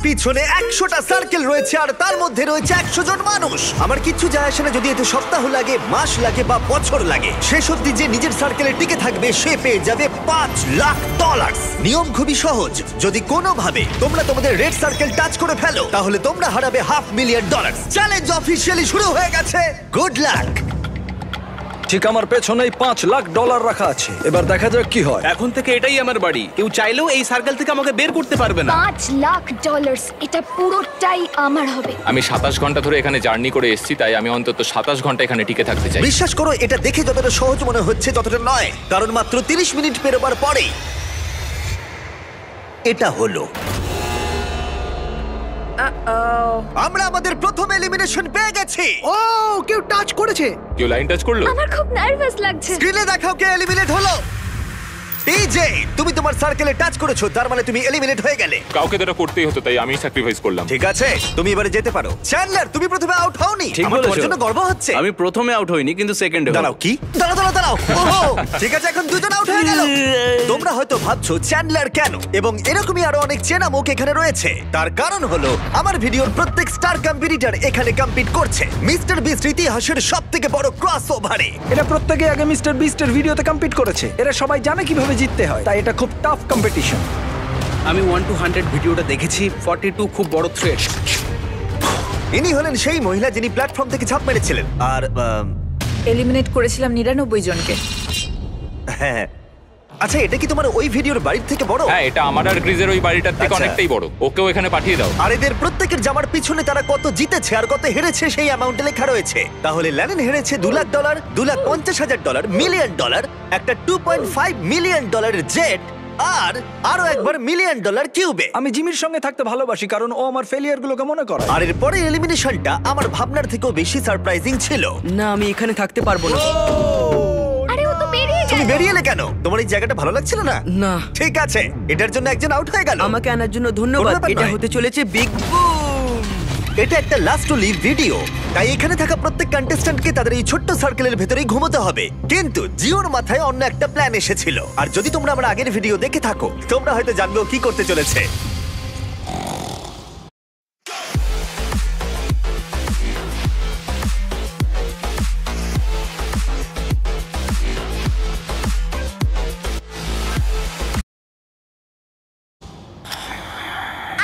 পিছনে 100টা সার্কেল রয়েছে আর তার মধ্যে রয়েছে 100 জন মানুষ। আমার কিচ্ছু যায় আসে না যদি এতে সপ্তাহ লাগে, মাস লাগে বা বছর লাগে। শেষ অবধি যে নিজের সার্কেলে টিকে থাকবে সে পেয়ে যাবে $5 লাখ। নিয়ম খুবই সহজ, যদি কোনোভাবে তোমরা তোমাদের রেড সার্কেল টাচ করে ফেলো তাহলে তোমরা হারাবে $500,000। চ্যালেঞ্জ অফিসিয়ালি শুরু হয়ে গেছে। Good luck. ঠিক আমার পেছনেই $5 লাখ রাখা আছে। এবার দেখা যাক কি হয়। এখন থেকে এটাই আমার বাড়ি, কেউ চাইলেও এই সার্কেল থেকে আমাকে বের করতে পারবে না। $5 লাখ, এটা পুরোটাই আমার হবে। আমি 27 ঘন্টা ধরে এখানে জার্নি করে এসেছি, তাই আমি অন্তত 27 ঘন্টা এখানে টিকে থাকতে চাই। বিশ্বাস করো, এটা দেখে যতটা সহজ মনে হচ্ছে ততটা নয়, কারণ মাত্র 30 মিনিট পেরোবার পরেই এটা হলো। আমরা আমাদের প্রথম এলিমিনেশন পেয়ে গেছি। ও কেউ টাচ করেছে। কেউ লাইন টাচ করলো? আমার খুব নার্ভাস লাগছে। স্ক্রিনে দেখাও কে এলিমিনেট হলো। টিজে, তুমি তোমার সার্কেলে টাচ করেছো, তার মানে তুমি এলিমিনেট হয়ে গেলে। কাউকে তো এটা করতেই হতো, তাই আমি স্যাক্রিফাইস করলাম। ঠিক আছে, তুমি এবারে যেতে পারো। চ্যান্ডলার, তুমি প্রথমে আউট হওনি। ঠিক আমার তোমার বলেছো। জন্য গর্ব হচ্ছে। আমি প্রথমে আউট হইনি, কিন্তু সেকেন্ডে। দাঁড়াও, কি? দাঁড়াও। ওহো, ঠিক আছে, এখন দুজন আউট হয়ে গেল। তোমরা হয়তো ভাবছো চ্যান্ডলার কেন, এবং এরকমই আরো অনেক চেনা মুখ এখানে রয়েছে। তার কারণ হলো আমার ভিডিওর প্রত্যেক স্টার কম্পিটিটর এখানে কম্পিট করছে মিস্টার বিস্ট ইতিহাসের সবথেকে বড় ক্রসওভারে। এটা প্রত্যেকে আগে মিস্টার বিস্টের ভিডিওতে কম্পিট করেছে। এরা সবাই জানে কিভাবে জিততে হয়, তাই এটা খুব টাফ কম্পিটিশন। আমি 1 to 100 ভিডিওটা দেখেছি। 42 খুব বড় থ্রেট। ইনি হলেন সেই মহিলা যিনি প্ল্যাটফর্ম থেকে ঝাঁপ মেরেছিলেন আর এলিমিনেট করেছিলাম 99 জনকে। হ্যাঁ। আচ্ছা, এটা কি তোমার ওই ভিডিওর বাড়ির থেকে বড়? হ্যাঁ, এটা আমার আর গ্রিজের ওই বাড়িটার থেকে আচ্ছা। অনেকটাই বড়। ওকেও এখানে পাঠিয়ে দাও। আর এদের প্রত্যেকের জামার পিছনে তারা কত জিতেছে আর কত হেরেছে সেই অ্যামাউন্টে লেখা রয়েছে। তাহলে ল্যানেন হেরেছে $2 লাখ, $2,50,000, $1,000,000, একটা $2.5 মিলিয়ন জেট, আর আরো একবার $1 মিলিয়ন কিউবে। আমি জিমির সঙ্গে থাকতে ভালোবাসি কারণ ও আমার ফেলিয়ার গুলোকে মনে করে। আর এর পরে এলিমিনেশনটা আমার ভাবনার থেকেও বেশি সারপ্রাইজিং ছিল। না, আমি এখানে থাকতে পারবো না। আরে ও তো বেরিয়ে তুমি গেল। বেরিয়ে এলে কেন? তোমার এই জায়গাটা ভালো লাগছিল না? না, ঠিক আছে, এটার জন্য একজন আউট হয়ে গেল। আমাকে আনার জন্য কোনো ধন্যবাদ। ব্যাপার এটা নয়। হতে চলেছে বিগ বুম। এটা একটা লাস্ট টু লিভ ভিডিও, তাই এখানে থাকা প্রত্যেক কন্টেস্ট্যান্টকে তাদের এই ছোট্ট সার্কেলের ভেতরেই ঘুমোতে হবে। কিন্তু জিওর মাথায় অন্য একটা প্ল্যান এসেছিল, আর যদি তোমরা আমার আগের ভিডিও দেখে থাকো তোমরা হয়তো জানবে ও কি করতে চলেছে।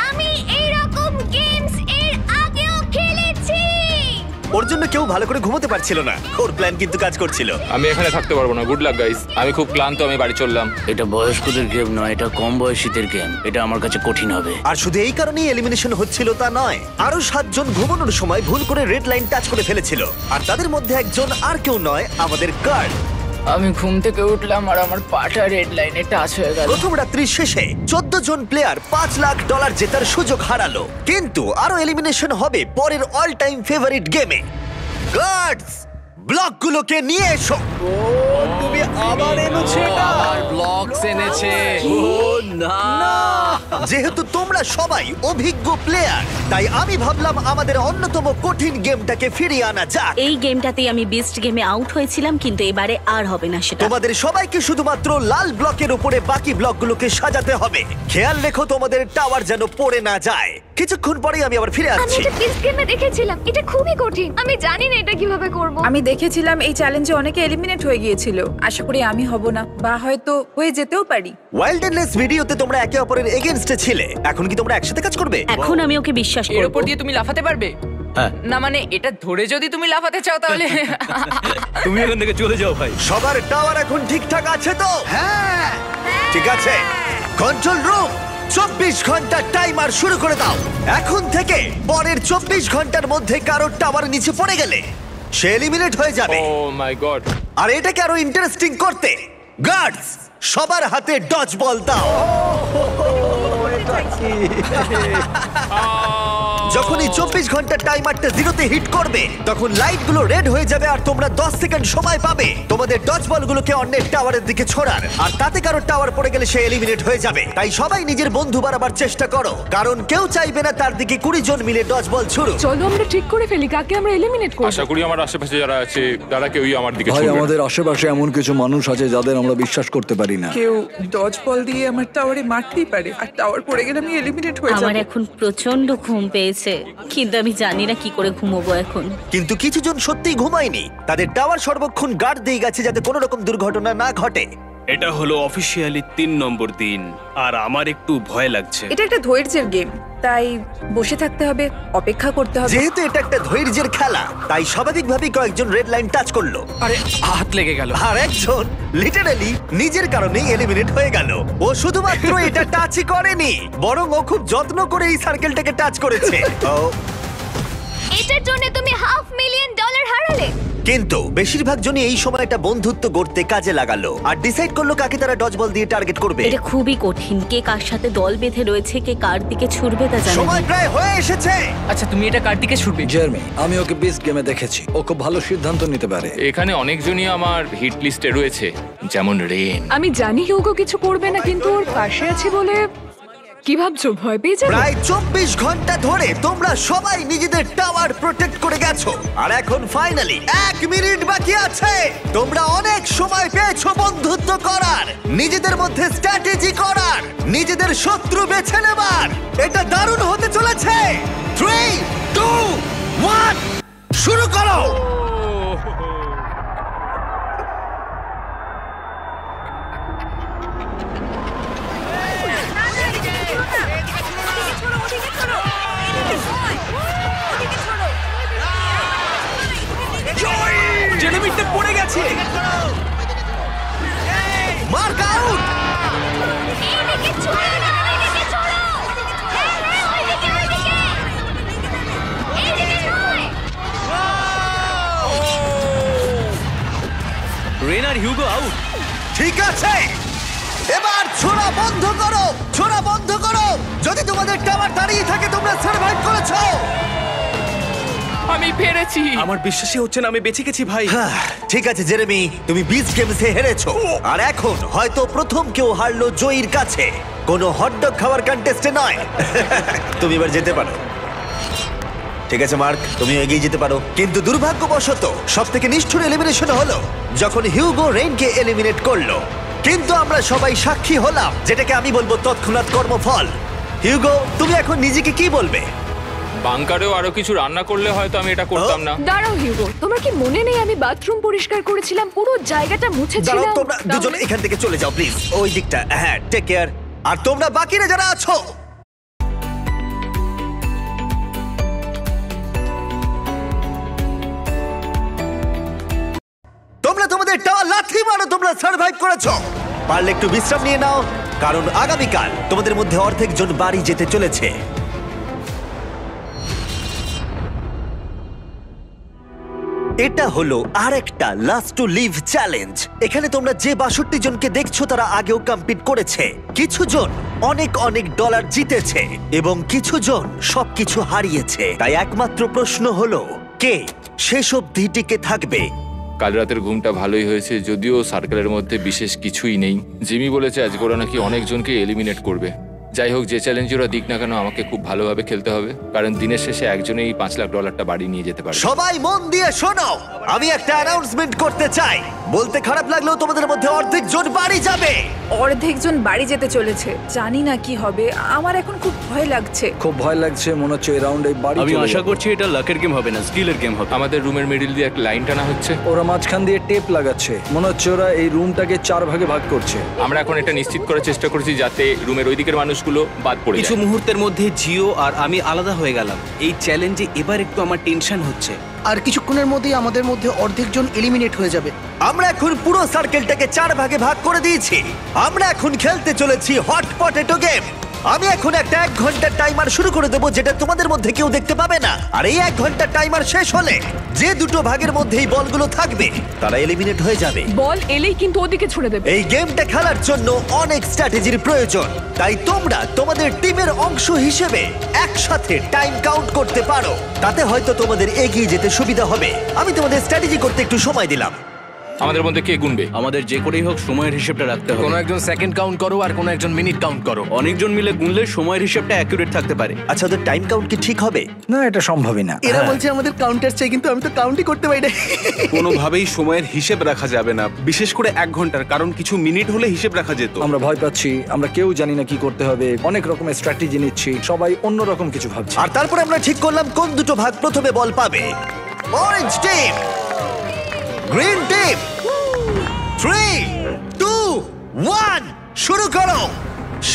আমি এইরকম গেমস এর আগেও খেলেছি। ওর জন্য কেউ ভালো করে ঘুমোতে পারছিল না, ওর প্ল্যান কিন্তু কাজ করছিল। আমি এখানে থাকতে পারবো না। গুড লাক গাইস, আমি খুব ক্লান্ত, আমি বাড়ি চললাম। এটা বয়স্কদের গেম নয়, এটা কম বয়সীদের গেম। এটা আমার কাছে কঠিন হবে। আর শুধু এই কারণেই এলিমিনেশন হচ্ছিল তা নয়, আরো 7 জন ঘুমানোর সময় ভুল করে রেড লাইন টাচ করে ফেলেছিল, আর তাদের মধ্যে একজন আর কেউ নয়, আমাদের কার্ড। আমি ঘুম থেকে উঠলাম আর আমার পাটা রেড লাইনে টাচ হয়ে গেল। প্রথম রাত্রির শেষে 14 জন প্লেয়ার $5 লাখ জেতার সুযোগ হারালো। কিন্তু আরো এলিমিনেশন হবে পরের অল টাইম ফেভারিট গেমে। গার্ডস, ব্লকগুলোকে নিয়ে এসো। তুমি আবার এনেছো এটা? ব্লকস এনেছে। যেহেতু তোমরা সবাই অভিজ্ঞ প্লেয়ার, তাই আমি ভাবলাম আমাদের অন্যতম কঠিন গেমটাকে ফিরিয়ে আনা যাক। এই গেমটাতেই আমি বেস্ট গেমে আউট হয়েছিলাম, কিন্তু এবারে আর হবে না সেটা। তোমাদের সবাইকে শুধুমাত্র লাল ব্লকের উপরে বাকি ব্লকগুলোকে সাজাতে হবে। খেয়াল রেখো তোমাদের টাওয়ার যেন পড়ে না যায়। কিছুক্ষণ পরেই আমি আবার ফিরে আমি আসছি। এটা বেস্ট গেমে দেখেছিলাম, এটা খুবই কঠিন। আমি জানি না এটা কিভাবে করব। আমি দেখেছিলাম এই চ্যালেঞ্জে অনেকে এলিমিনেট হয়ে গিয়েছিল। আশা করি আমি হব না, বা হয়তো হয়ে যেতেও পারি। ওয়াইল্ডনেস ভিডিওতে তোমরা একে অপরের এগেইনস্টে ছিলে, এখন কি তোমরা একসাথে কাজ করবে? এখন আমি ওকে বিশ্বাস এর করব। উপর দিয়ে তুমি লাফাতে পারবে? না মানে এটা ধরে যদি তুমি লাফাতে চাও তাহলে তুমি এখান থেকে চলে যাও ভাই। সবার টাওয়ার এখন ঠিকঠাক আছে তো? হ্যাঁ, ঠিক আছে। কন্ট্রোল রুম, 24 ঘন্টার টাইমার শুরু করে দাও। এখন থেকে পরের 24 ঘন্টার মধ্যে কারোর টাওয়ার নিচে পড়ে গেলে সে এলিমিনেট হয়ে যাবে। ও মাই গড। আর এটাকে আরো ইন্টারেস্টিং করতে গার্ডস সবার হাতে ডজ বল দাও। যখনই 24 ঘন্টার টাইমারটা জিরোতে হিট করবে তখন লাইটগুলো রেড হয়ে যাবে আর তোমরা 10 সেকেন্ড সময় পাবে তোমাদের ডজ বলগুলোকে অন্যের টাওয়ারের দিকে ছোড়ার। আর তাতে কারো টাওয়ার পড়ে গেলে সে এলিমিনেট হয়ে যাবে। তাই সবাই নিজের বন্ধু বাড়াবার চেষ্টা করো, কারণ কেউ চাইবে না তার দিকে 20 জন মিলে ডজ বল ছুড়ুক। চলো আমরা ঠিক করে ফেলি কাকে আমরা এলিমিনেট করব। আশা করি আমার আশেপাশে যারা আছে তারা কেউই আমার দিকে ভাই ছুটবে না। আমাদের আশেপাশে এমন কিছু মানুষ আছে যাদের আমরা বিশ্বাস করতে পারি না। কেউ ডজ বল দিয়ে আমার টাওয়ারে মারতেই পারে, আর টাওয়ার পড়ে গেলে আমি এলিমিনেট হয়ে আমার যাব। এখন প্রচন্ড ঘুম পেয়েছে, কিন্তু আমি জানি না কি করে ঘুমোবো এখন। কিন্তু কিছু জন সত্যিই ঘুমায়নি, তাদের টাওয়ার সর্বক্ষণ গার্ড দিয়ে গেছে যাতে কোনো রকম দুর্ঘটনা না ঘটে। এটা হলো অফিসিয়ালি 3 নম্বর দিন আর আমার একটু ভয় লাগছে। এটা একটা ধৈর্যের গেম, তাই বসে থাকতে হবে, অপেক্ষা করতে হবে। যেহেতু এটা একটা ধৈর্যের খেলা তাই স্বাভাবিকভাবেই কয়েকজন রেড লাইন টাচ করলো আরে হাত লেগে গেল। আর একজন লিটারালি নিজের কারণেই এলিমিনেট হয়ে গেল। ও শুধুমাত্র এটা টাচই করেনি, বরং ও খুব যত্ন করে এই সার্কেলটাকে টাচ করেছে। ও, এটার জন্য তুমি $500,000 হারালে। কিন্তু বেশিরভাগ জনই এই সময়টা বন্ধুত্ব গড়তে কাজে লাগালো আর ডিসাইড করলো কাকে তারা ডজ বল দিয়ে টার্গেট করবে। এটা খুবই কঠিন, কে কার সাথে দল বেঁধে রয়েছে, কে কার দিকে ছুটবে তা জানি সময় না। প্রায় হয়ে এসেছে। আচ্ছা তুমি এটা কার দিকে ছুটবে? জার্মি, আমি ওকে বিস্ট গেমে দেখেছি, ও খুব ভালো সিদ্ধান্ত নিতে পারে। এখানে অনেকজনই আমার হিট লিস্টে রয়েছে, যেমন রেন। আমি জানি হিউগো কিছু করবে না, কিন্তু ওর পাশে আছি বলে কি ভাবছো, ভয় পেয়ে যাবে? প্রায় 24 ঘন্টা ধরে তোমরা সবাই নিজেদের টাওয়ার প্রোটেক্ট করে গেছো আর এখন ফাইনালি 1 মিনিট বাকি আছে। তোমরা অনেক সময় পেয়েছো বন্ধুত্ব করার, নিজেদের মধ্যে স্ট্র্যাটেজি করার, নিজেদের শত্রু বেছে নেবার। এটা দারুণ হতে চলেছে। 3, 2, 1 শুরু করো। জেলিমিটে পড়ে গেছে। Mark out. এইদিকে ছড়ো না, এইদিকে ছড়ো। হ্যাঁ হ্যাঁ, ওইদিকে ওইদিকে। এইদিকে নয়। রেন আর হিউগো আউট। ঠিক আছে, এবার ছোড়া বন্ধ করো, ছোড়া বন্ধ করো। যদি তোমাদের টাওয়ার দাঁড়িয়ে থাকে তোমরা সার্ভাইভ করেছো। আমি পেরেছি। আমার বিশ্বাসই হচ্ছে না আমি বেঁচে গেছি ভাই। ঠিক আছে জেরেমি, তুমি বিচ গেমসে হেরেছো আর এখন হয়তো প্রথম কেউ হারলো জয়ীর কাছে, কোনো হটডগ খাওয়ার কন্টেস্টে নয়। তুমি এবার যেতে পারো। ঠিক আছে মার্ক, তুমি এগিয়ে যেতে পারো। কিন্তু দুর্ভাগ্যবশত সবথেকে নিষ্ঠুর এলিমিনেশন হলো যখন হিউগো রেইনকে এলিমিনেট করলো। কিন্তু আমরা সবাই সাক্ষী হলাম, যেটাকে আমি বলবো তৎক্ষণাৎ কর্মফল। হিউগো, তুমি এখন নিজেকে কি বলবে? বাংকারেও আরো কিছু রান্না করলে হয়তো আমি এটা করতাম না। দাঁড়াও হিউগো, তোমার কি মনে নেই আমি বাথরুম পরিষ্কার করেছিলাম, পুরো জায়গাটা দাঁড়াও, মুছেছিলাম? তোমরা দুজন তাহলে- এখান থেকে চলে যাও প্লিজ, ওই দিকটা। হ্যাঁ, টেক কেয়ার। আর তোমরা বাকিরা যারা আছো, তোমরা তোমাদের টাওয়ার লাথি মারো, তোমরা সার্ভাইভ করেছো। পারলে একটু বিশ্রাম নিয়ে নাও, কারণ আগামীকাল তোমাদের মধ্যে অর্ধেক জন বাড়ি যেতে চলেছে। এটা হলো আরেকটা লাস্ট টু লিভ চ্যালেঞ্জ। এখানে তোমরা যে 62 জনকে দেখছো তারা আগেও কম্পিট করেছে। কিছু জন অনেক অনেক ডলার জিতেছে এবং কিছু জন সবকিছু হারিয়েছে। তাই একমাত্র প্রশ্ন হলো কে শেষ অবধি টিকে থাকবে। কাল রাতের ঘুমটা ভালোই হয়েছে, যদিও সার্কেলের মধ্যে বিশেষ কিছুই নেই। জিমি বলেছে আজকে ওরা নাকি অনেকজনকে এলিমিনেট করবে। যাই হোক, যে চ্যালেঞ্জ ওরা দিক না কেন, আমাকে খুব ভালোভাবে খেলতে হবে, কারণ দিনের শেষে একজনেই $5 লাখ বাড়ি নিয়ে যেতে পারে। সবাই মন দিয়ে শোনো, আমি একটা অ্যানাউন্সমেন্ট করতে চাই। বলতে খারাপ লাগলেও তোমাদের মধ্যে অর্ধেক জন বাড়ি যাবে। অর্ধেকজন বাড়ি যেতে চলেছে, জানি না কি হবে। আমার এখন খুব ভয় লাগছে। খুব ভয় লাগছে, মনে হচ্ছে এই রাউন্ডে বাড়ি আমি চলে আশা যাবে। করছি এটা লাকের গেম হবে না, স্কিলের গেম হবে। আমাদের রুমের মিডিল দিয়ে একটা লাইন টানা হচ্ছে। ওরা মাঝখান দিয়ে টেপ লাগাচ্ছে, মনে হচ্ছে ওরা এই রুমটাকে 4 ভাগে ভাগ করছে। আমরা এখন এটা নিশ্চিত করার চেষ্টা করছি যাতে রুমের ওই দিকের মানুষগুলো বাদ পড়ে কিছু যায়। মুহূর্তের মধ্যে জিও আর আমি আলাদা হয়ে গেলাম। এই চ্যালেঞ্জে এবার একটু আমার টেনশন হচ্ছে। আর কিছুক্ষণের মধ্যেই আমাদের মধ্যে অর্ধেকজন এলিমিনেট হয়ে যাবে। আমরা এখন পুরো সার্কেলটাকে 4 ভাগে ভাগ করে দিয়েছি। আমরা এখন খেলতে চলেছি হট পটেটো গেম। আমি এখন একটা 1 ঘন্টার টাইমার শুরু করে দেবো, যেটা তোমাদের মধ্যে কেউ দেখতে পাবে না। আর এই 1 ঘন্টার টাইমার শেষ হলে যে দুটো ভাগের মধ্যে এই বলগুলো থাকবে তারা এলিমিনেট হয়ে যাবে। বল এলেই কিন্তু ওদিকে ছুড়ে দেবে। এই গেমটা খেলার জন্য অনেক স্ট্র্যাটেজির প্রয়োজন, তাই তোমরা তোমাদের টিমের অংশ হিসেবে একসাথে টাইম কাউন্ট করতে পারো। তাতে হয়তো তোমাদের এগিয়ে যেতে সুবিধা হবে। আমি তোমাদের স্ট্র্যাটেজি করতে একটু সময় দিলাম। আমাদের মধ্যে কে গুনবে? আমাদের যে করেই হোক সময়ের হিসেবটা রাখতে হবে। কোনো একজন সেকেন্ড কাউন্ট করো আর কোনো একজন মিনিট কাউন্ট করো। অনেকজন মিলে গুনলে সময়ের হিসেবটা অ্যাকুরেট থাকতে পারে। আচ্ছা, ওদের টাইম কাউন্ট কি ঠিক হবে? না, এটা সম্ভবই না। এরা বলছে আমাদের কাউন্টার চাই, কিন্তু আমি তো কাউন্টই করতে পারি না। কোনোভাবেই সময়ের হিসেব রাখা যাবে না, বিশেষ করে 1 ঘন্টার, কারণ কিছু মিনিট হলে হিসেব রাখা যেত। আমরা ভয় পাচ্ছি, আমরা কেউ জানি না কি করতে হবে, অনেক রকমের স্ট্র্যাটেজি নিচ্ছি, সবাই অন্য রকম কিছু ভাবছে। আর তারপরে আমরা ঠিক করলাম কোন দুটো ভাগ প্রথমে বল পাবে। Orange team, green team. 3, 2, 1 শুরু করো।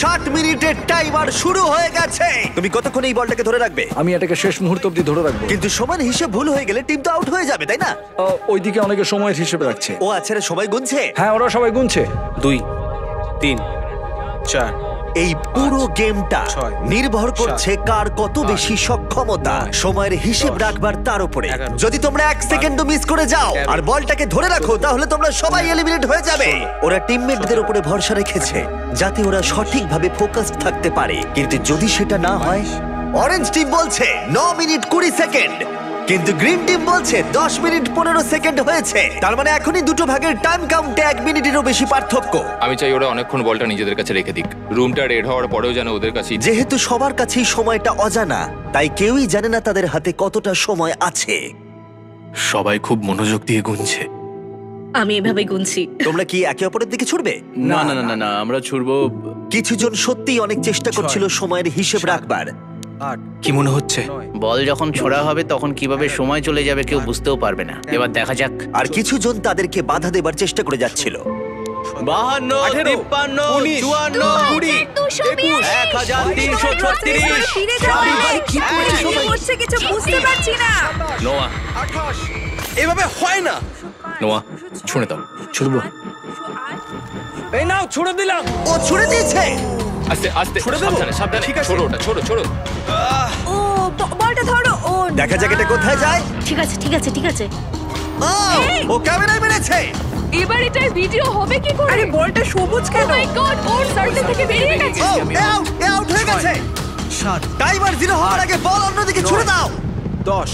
60 মিনিটের টাইমার শুরু হয়ে গেছে। তুমি কতক্ষণ এই বলটাকে ধরে রাখবে? আমি এটাকে শেষ মুহূর্ত অব্দি ধরে রাখবো। কিন্তু সময়ের হিসেব ভুল হয়ে গেলে টিম তো আউট হয়ে যাবে, তাই না? ওইদিকে অনেকে সময়ের হিসেবে রাখছে। ও আচ্ছা, রে, সবাই গুনছে। হ্যাঁ, ওরা সবাই গুনছে। 2, 3, 4। এই পুরো গেমটা 6, নির্ভর করছে 7, কার কত বেশি সক্ষমতা 9, সময়ের হিসেব 10, রাখবার তার উপরে। 11, যদি তোমরা 1 সেকেন্ডও মিস করে যাও 13, আর বলটাকে ধরে রাখো, তাহলে তোমরা সবাই এলিমিনেট হয়ে যাবে। 16, ওরা টিমমেটদের উপরে ভরসা রেখেছে যাতে ওরা সঠিকভাবে ফোকাসড থাকতে পারে, কিন্তু যদি সেটা না হয়। অরেঞ্জ টিম বলছে 9 মিনিট 20 সেকেন্ড, কিন্তু গ্রিন টিম বলছে 10 মিনিট 15 সেকেন্ড হয়েছে। তার মানে এখনই দুটো ভাগের টাইম কাউন্টে 1 মিনিটেরও বেশি পার্থক্য। আমি চাই ওরা অনেকক্ষণ বলটা নিজেদের কাছে রেখে দিক। রুমটা রেড হওয়ার পরেও যেন ওদের কাছে। যেহেতু সবার কাছেই সময়টা অজানা, তাই কেউই জানে না তাদের হাতে কতটা সময় আছে। সবাই খুব মনোযোগ দিয়ে গুনছে। আমি এভাবে গুনছি। তোমরা কি একে অপরের দিকে ছুটবে? না না না না না, আমরা ছুড়বো। কিছুজন সত্যিই অনেক চেষ্টা করছিল সময়ের হিসেব রাখবার। 8, কি মনে হচ্ছে? বল যখন ছোড়া হবে তখন কিভাবে সময় চলে যাবে কেউ বুঝতেও পারবে না। এবার দেখা যাক। আর কিছুজন তাদেরকে বাধা দেবার চেষ্টা করে যাচ্ছিল। 52, 53, 54, 20, 1336। ফিরে যাও। কি হচ্ছে কিছু বুঝতে পারছি না। নোয়া, এভাবে হয় না। নোয়া, ছুঁড়ে দাও। ছুড়বো। এই নাও, ছুড়ে দিলাম। ও ছুড়ে দিয়েছে। আস্তে আস্তে, সাবধানে সাবধানে। ছোড়ো ওটা, ছোড়ো ছোড়ো। ও বলটা ধরো। ও দেখা যাক এটা কোথায় যায়। ঠিক আছে ঠিক আছে ঠিক আছে। ও ক্যামেরায় মেরেছে। এবার এটার ভিডিও হবে কি করে? আরে বলটা সবুজ ও কেন? মাই গড, ওর সার্কেল থেকে বেরিয়ে গেছে। ও আউট হয়ে গেছে। 7, টাইমার 0 হওয়ার আগে বল অন্যদিকে ছুড়ে দাও। 10।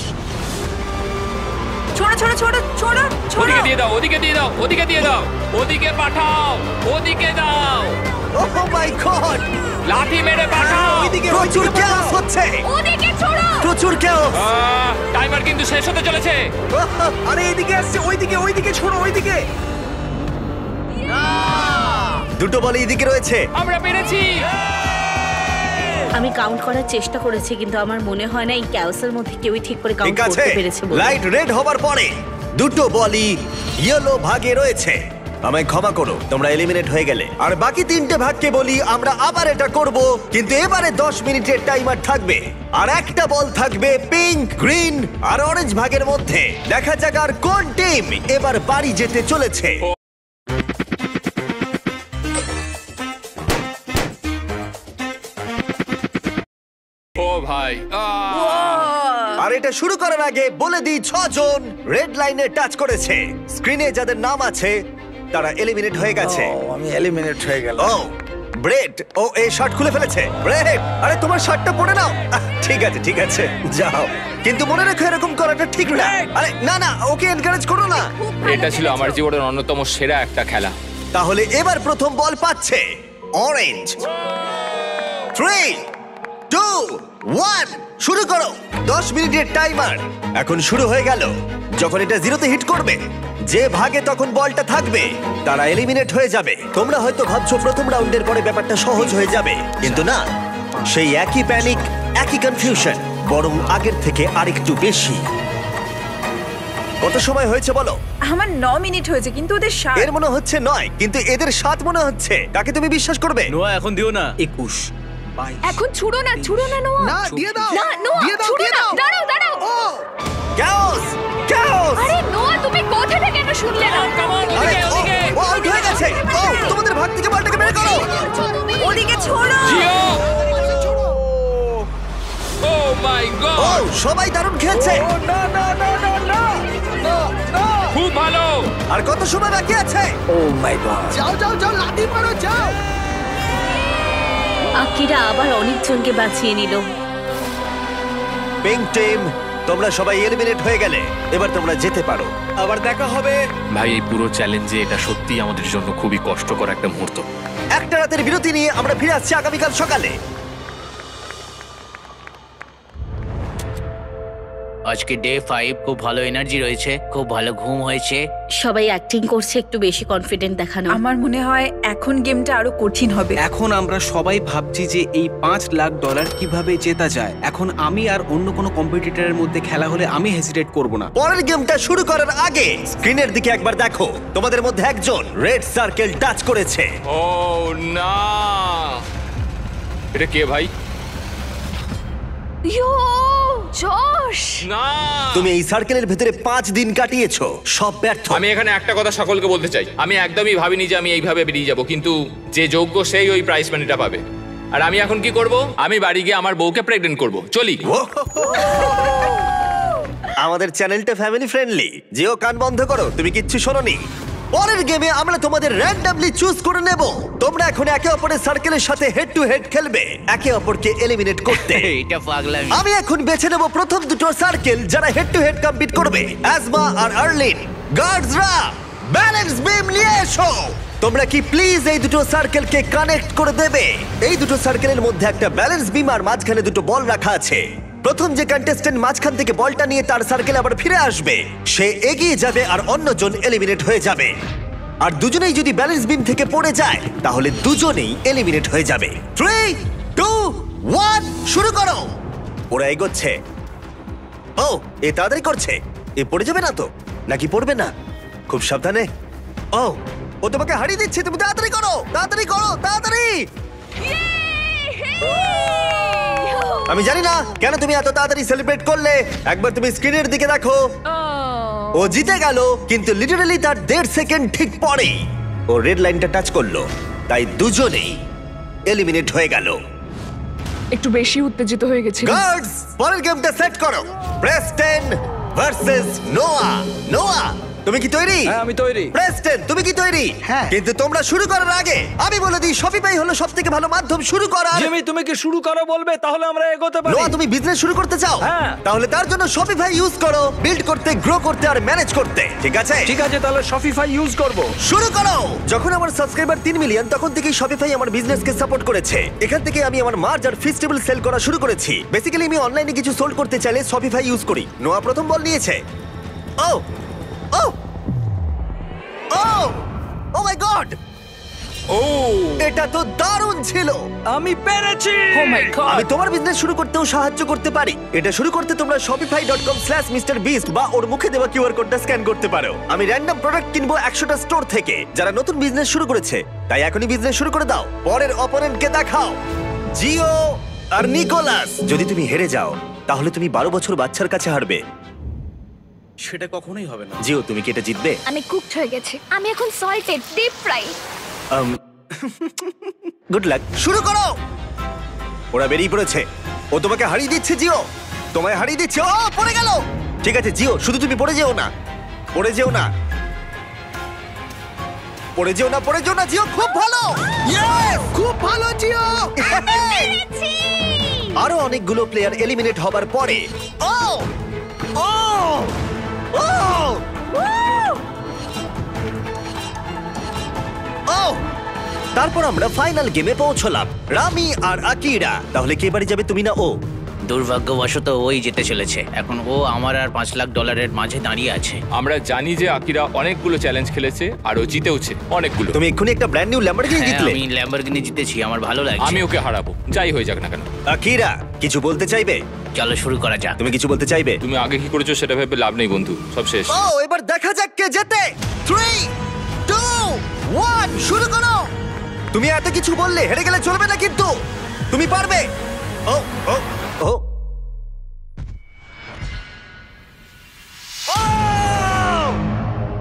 ছোড়ো ছোড়ো ছোড়ো ছোড়ো ছোড়ো। ওদিকে দিয়ে দাও, ওদিকে দিয়ে দাও, ওদিকে দিয়ে দাও, ওদিকে পাঠাও, ওদিকে দাও। ও মাই গড, লাঠি মেরে পাঠাও। প্রচুর chaos হচ্ছে। ওদিকে ছোড়ো। প্রচুর chaos। টাইমার কিন্তু শেষ হতে চলেছে। আরে এইদিকে আসছে, ওইদিকে ছোড়ো, ওইদিকে। দুটো বল এইদিকে রয়েছে। আমরা পেরেছি। আমি কাউন্ট করার চেষ্টা করেছি, কিন্তু আমার মনে হয় না এই ক্যাওসের মধ্যে কেউই ঠিক করে কাউন্ট ঠিক আছে, করতে পেরেছে বলে। লাইট রেড হবার পরে দুটো বলই ইয়েলো ভাগে রয়েছে। আমায় ক্ষমা করো, তোমরা এলিমিনেট হয়ে গেলে। আর বাকি 3টে ভাগকে বলি আমরা আবার এটা করব, কিন্তু এবারে 10 মিনিটের টাইমার থাকবে। আর একটা বল থাকবে পিঙ্ক, গ্রিন আর অরেঞ্জ ভাগের মধ্যে। দেখা যাক আর কোন টিম এবার বাড়ি যেতে চলেছে। ও ভাই, আর এটা শুরু করার আগে বলে দিই 6 জন রেড লাইনে টাচ করেছে। স্ক্রিনে যাদের নাম আছে তারা এলিমিনেট হয়ে গেছে। আমি এলিমিনেট হয়ে গেলাম। ও ব্রেড, ও এই শার্ট খুলে ফেলেছে। ব্রেড, আরে তোমার শার্টটা পরে নাও। ঠিক আছে ঠিক আছে, যাও, কিন্তু মনে রেখো এরকম করাটা ঠিক না। আরে না না, ওকে এনকারেজ করো না। এটা ছিল আমার জীবনের অন্যতম সেরা একটা খেলা। তাহলে এবার প্রথম বল পাচ্ছে অরেঞ্জ। 3, 2, 1 শুরু করো। 10 মিনিটের টাইমার এখন শুরু হয়ে গেল। যখন এটা 0-তে হিট করবে, যে ভাগে তখন বলটা থাকবে তারা এলিমিনেট হয়ে যাবে। তোমরা হয়তো ভাবছো প্রথম রাউন্ডের পরে ব্যাপারটা সহজ হয়ে যাবে, কিন্তু না, সেই একই প্যানিক, একই কনফিউশন, বরং আগের থেকে আরেকটু বেশি। কত সময় হয়েছে বলো? আমার 9 মিনিট হয়েছে, কিন্তু ওদের 7। এর মনে হচ্ছে 9, কিন্তু এদের 7 মনে হচ্ছে। কাকে তুমি বিশ্বাস করবে? নোয়া এখন দিও না। 21, 22। এখন ছুড়ো না নোয়া। না, দিয়ে দাও। না নোয়া, দিয়ে দাও, ছুড়ো দিয়ে না। দাও। দাঁড়াও দাঁড়াও। chaos, chaos! আরে নোয়া, তুমি কথাটা কেন শুনলে না? আরে, ও আউট হয়ে গেছে। ও তোমাদের ভাগ থেকে বলটাকে বের করো। ওদিকে ছোড়ো। জিও, মাই ও গড, সবাই দারুণ খেলছে। ও না না না না না না না খুব ভালো। আর কত সময় বাকি আছে? ও মাই গড যাও যাও যাও, লাথি মারো, যাও। আকিরা আবার অনেকজনকে বাঁচিয়ে নিল। পিঙ্ক টিম, তোমরা সবাই এলিমিনেট হয়ে গেলে। এবার তোমরা যেতে পারো। আবার দেখা হবে। ভাই এই পুরো চ্যালেঞ্জে এটা সত্যিই আমাদের জন্য খুবই কষ্টকর একটা মুহূর্ত। একটা রাতের বিরতি নিয়ে আমরা ফিরে আসছি আগামীকাল সকালে। আজকে ডে 5, খুব ভালো এনার্জি রয়েছে, খুব ভালো ঘুম হয়েছে। সবাই অ্যাক্টিং করছে একটু বেশি কনফিডেন্ট দেখানো। আমার মনে হয় এখন গেমটা আরো কঠিন হবে। এখন আমরা সবাই ভাবছি যে এই $5,00,000 কিভাবে জেতা যায়। এখন আমি আর অন্য কোনো কম্পিটিটরের মধ্যে খেলা হলে আমি হেজিটেট করব না। পরের গেমটা শুরু করার আগে স্ক্রিনের দিকে একবার দেখো। তোমাদের মধ্যে একজন রেড সার্কেল টাচ করেছে। ও না, এটা কে ভাই? ইয়ো জশ, না, তুমি এই সার্কেলের ভেতরে 5 দিন কাটিয়েছো, সব ব্যর্থ। আমি এখানে একটা কথা সকলকে বলতে চাই, আমি একদমই ভাবিনি যে আমি এইভাবে বেরিয়ে যাব, কিন্তু যে যোগ্য সেই ওই প্রাইজ মানিটা পাবে। আর আমি এখন কি করব? আমি বাড়ি গিয়ে আমার বউকে প্রেগনেন্ট করব। চলি। আমাদের চ্যানেলটা ফ্যামিলি ফ্রেন্ডলি। যেও কান বন্ধ করো, তুমি কিচ্ছু শোনোনি। পরের গেমে আমরা তোমাদের র্যান্ডমলি চুজ করে নেব। তোমরা এখন একে অপরের সার্কেলের সাথে হেড টু হেড খেলবে, একে অপরকে এলিমিনেট করতে। এটা পাগলামি। আমি এখন বেছে নেব প্রথম দুটো সার্কেল যারা হেড টু হেড কম্পিট করবে। অ্যাজমা আর আর্লিন। গার্ডসরা ব্যালেন্স বিম নিয়ে এসো। তোমরা কি প্লিজ এই দুটো সার্কেলকে কানেক্ট করে দেবে? এই দুটো সার্কেলের মধ্যে একটা ব্যালেন্স বিম আর মাঝখানে দুটো বল রাখা আছে। প্রথম যে কন্টেস্ট্যান্ট মাঝখান থেকে বলটা নিয়ে তার সার্কেলে আবার ফিরে আসবে, সে এগিয়ে যাবে আর অন্যজন এলিমিনেট হয়ে যাবে। আর দুজনেই যদি ব্যালেন্স বিম থেকে পড়ে যায় তাহলে দুজনেই এলিমিনেট হয়ে যাবে। 3, 2, 1 শুরু করো। ওরা এগোচ্ছে। ও, এ তাড়াতাড়ি করছে। এ পড়ে যাবে না তো? নাকি পড়বে না? খুব সাবধানে। ও তোমাকে হারিয়ে দিচ্ছে। তুমি তাড়াতাড়ি করো, তাড়াতাড়ি করো, তাড়াতাড়ি। আমি জানি না কেন তুমি এত তাড়াতাড়ি সেলিব্রেট করলে। একবার তুমি স্ক্রিনের দিকে দেখো। ও জিতে গেল, কিন্তু লিটারালি তার 1.5 সেকেন্ড ঠিক পরেই ও রেড লাইনটা টাচ করলো, তাই দুজনেই এলিমিনেট হয়ে গেল। একটু বেশি উত্তেজিত হয়ে গেছি। গার্ডস, পরের গেমটা সেট করো। প্রেস্টন ভার্সেস নোয়া। নোয়া, তুমি কি তৈরি? হ্যাঁ আমি তৈরি। প্রেস্টন, তুমি কি তৈরি? হ্যাঁ। কিন্তু তোমরা শুরু করার আগে আমি বলে দিই, শপিফাই হলো সবথেকে ভালো মাধ্যম শুরু করার। জিমি তুমি কি শুরু করো বলবে, তাহলে আমরা এগোতে পারি। নোয়া, তুমি বিজনেস শুরু করতে চাও? হ্যাঁ। তাহলে তার জন্য শপিফাই ইউজ করো, বিল্ড করতে, গ্রো করতে আর ম্যানেজ করতে। ঠিক আছে? ঠিক আছে, তাহলে শপিফাই ইউজ করব। শুরু করো। যখন আমার সাবস্ক্রাইবার 3 মিলিয়ন, তখন থেকেই শপিফাই আমার বিজনেসকে সাপোর্ট করেছে। এখান থেকে আমি আমার মার্জ আর ফেস্টিভ্যাল সেল করা শুরু করেছি। বেসিক্যালি আমি অনলাইনে কিছু সোল্ড করতে চাইলে শপিফাই ইউজ করি। নোয়া প্রথম বল নিয়েছে। ও ও ও ও মাই গড, ও, এটা তো দারুণ ছিল। আমি পেরেছি। ও মাই গড। আমি তোমার বিজনেস শুরু করতেও সাহায্য করতে পারি। এটা শুরু করতে তোমরা shopify.com/mrbeast বা ওর মুখে দেওয়া কিউআর কোডটা স্ক্যান করতে পারো। আমি র্যান্ডম প্রোডাক্ট কিনবো 100টা স্টোর থেকে যারা নতুন বিজনেস শুরু করেছে। তাই এখনই বিজনেস শুরু করে দাও। পরের অপোনেন্টকে দেখাও, জিও আর নিকোলাস। যদি তুমি হেরে যাও তাহলে তুমি 12 বছর বাচ্চার কাছে হারবে। সেটা কখনোই হবে না। জিও, তুমি কি এটা জিতবে? আমি কুকড হয়ে গেছি। আমি এখন salted deep fry. Good luck. শুরু করো। ওরা বেরিয়ে পড়েছে। ও তোমাকে হারিয়ে দিচ্ছে জিও, তোমায় হারিয়ে দিচ্ছে। ও পড়ে গেল। ঠিক আছে জিও, শুধু তুমি পড়ে যেও না, পড়ে যেও না, পড়ে যেও না, পড়ে যেও না। জিও খুব ভালো। ইয়েস, খুব ভালো, জিও। আরো অনেকগুলো প্লেয়ার এলিমিনেট হবার পরে ও ও ও ও তারপর আমরা ফাইনাল গেমে পৌঁছলাম, রামি আর আকিরা। তাহলে কে বাড়ি যাবে, তুমি না ও? দুর্ভাগ্যবশত ওই যেতে চলেছে। এখন ও আমার আর $5,00,000 মাঝে দাঁড়িয়ে আছে। আমরা জানি যে আকিরা অনেকগুলো চ্যালেঞ্জ খেলেছে আর ও জিতেওছে অনেকগুলো। তুমি এক্ষুনি একটা ব্র্যান্ড নিউ ল্যাম্বরগিনি হ্যাঁ, জিতলে। আমি ল্যাম্বরগিনি জিতেছি, আমার ভালো লাগছে। আমি ওকে হারাবো, যাই হয়ে যাক না কেন। আকিরা কিছু বলতে চাইবে? চলো শুরু করা যাক। তুমি কিছু বলতে চাইবে? তুমি আগে কি করেছো সেটা ভেবে লাভ নেই বন্ধু, সব শেষ। ও এবার দেখা যাক কে জেতে। 3, 2, 1 শুরু করো। তুমি এত কিছু বললে হেরে গেলে চলবে না, কিন্তু তুমি পারবে। ও ও ও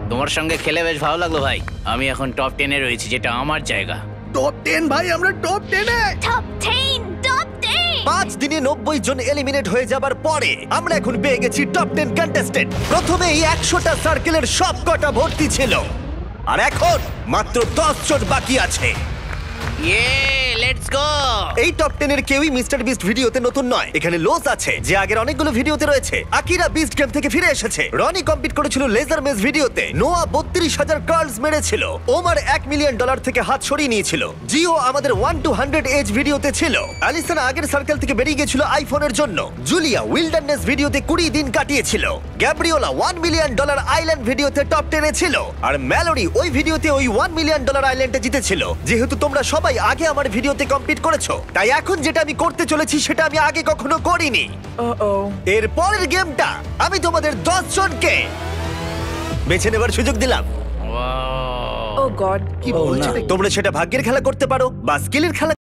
তোমার সঙ্গে খেলে বেশ ভালো লাগলো ভাই। আমি এখন টপ 10-এ রয়েছি, যেটা আমার জায়গা। টপ 10 ভাই, আমরা টপ 10-এ। Top 10, top 10। 5 দিনে 90 জন এলিমিনেট হয়ে যাবার পরে আমরা এখন পেয়ে গেছি টপ 10 কন্টেস্টেন্ট। প্রথমে এই 100টা সার্কেলের সব কটা ভর্তি ছিল, আর এখন মাত্র 10 জন বাকি আছে। ইয়ে, লেটস গো। এই টপ 10 এর কেউই মিস্টার বিস্ট ভিডিওতে নতুন নয়। এখানে লোস আছে যে আগের অনেকগুলো ভিডিওতে রয়েছে। আকিরা বিস্ট গেম থেকে ফিরে এসেছে। রনি কম্পিট করেছিল লেজার মেজ ভিডিওতে। নোয়া 32,000 কার্লস মেরেছিল। ওমার $1 মিলিয়ন থেকে হাত সরিয়ে নিয়েছিল। জিও আমাদের 1 to 100 এজ ভিডিওতে ছিল। অ্যালিসন আগের সার্কেল থেকে বেরিয়ে গেছিল আইফোনের জন্য। জুলিয়া উইল্ডারনেস ভিডিওতে 20 দিন কাটিয়েছিল। গ্যাব্রিওলা $1 মিলিয়ন আইল্যান্ড ভিডিওতে টপ 10 এ ছিল। আর ম্যালোরি ওই ভিডিওতে ওই $1 মিলিয়ন আইল্যান্ডে জিতেছিল। যেহেতু তোমরা সবাই আগে আমার ভিডিওতে কমপ্লিট করেছো, তাই এখন যেটা আমি করতে চলেছি সেটা আমি আগে কখনো করিনি। এর পরের গেমটা আমি তোমাদের 10 জনকে বেছে নেবার সুযোগ দিলাম। ও গড, কি বলছো? তোমরা সেটা ভাগ্যের খেলা করতে পারো বা স্কিলের খেলা